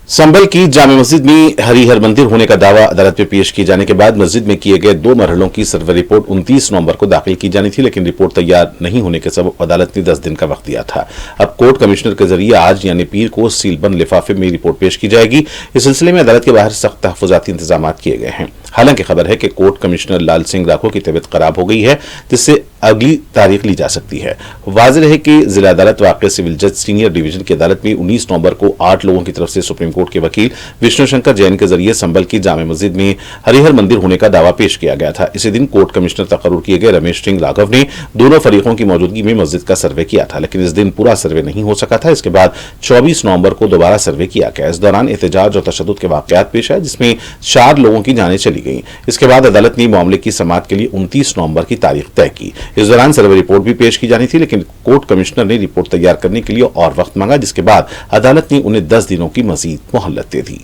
संभल की जामे मस्जिद में हरिहर मंदिर होने का दावा अदालत में पेश किए जाने के बाद मस्जिद में किए गए 2 मरहलों की सर्वे रिपोर्ट 29 नवंबर को दाखिल की जानी थी, लेकिन रिपोर्ट तैयार नहीं होने के सबब अदालत ने 10 दिन का वक्त दिया था। अब कोर्ट कमिश्नर के जरिए आज यानी पीर को सीलबंद लिफाफे में रिपोर्ट पेश की जाएगी। इस सिलसिले में अदालत के बाहर सख्त तहफुजाती इंतजाम किए गए हैं। हालांकि खबर है कि कोर्ट कमिश्नर लाल सिंह राठौर की तबीयत खराब हो गई है, जिससे अगली तारीख ली जा सकती है। वाज़ेह है कि जिला अदालत वाक़ई सिविल जज सीनियर डिवीजन की अदालत में 19 नवंबर को 8 लोगों की तरफ से सुप्रीम कोर्ट के वकील विष्णु शंकर जैन के जरिए संभल की जामे मस्जिद में हरिहर मंदिर होने का दावा पेश किया गया था। इसी दिन कोर्ट कमिश्नर तकर्रुर किए गए रमेश सिंह राघव ने दोनों फरीकों की मौजूदगी में मस्जिद का सर्वे किया था, लेकिन इस दिन पूरा सर्वे नहीं हो सका था। इसके बाद 24 नवंबर को दोबारा सर्वे किया गया। इस दौरान एहतजाज और तशद्दुद के वाकयात पेश आए, जिसमें 4 लोगों की जानें चली गई। इसके बाद अदालत ने मामले की समाअत के लिए 29 नवंबर की तारीख तय की। इस दौरान सर्वे रिपोर्ट भी पेश की जानी थी, लेकिन कोर्ट कमिश्नर ने रिपोर्ट तैयार करने के लिए और वक्त मांगा, जिसके बाद अदालत ने उन्हें 10 दिनों की मजीद मोहलत दे दी।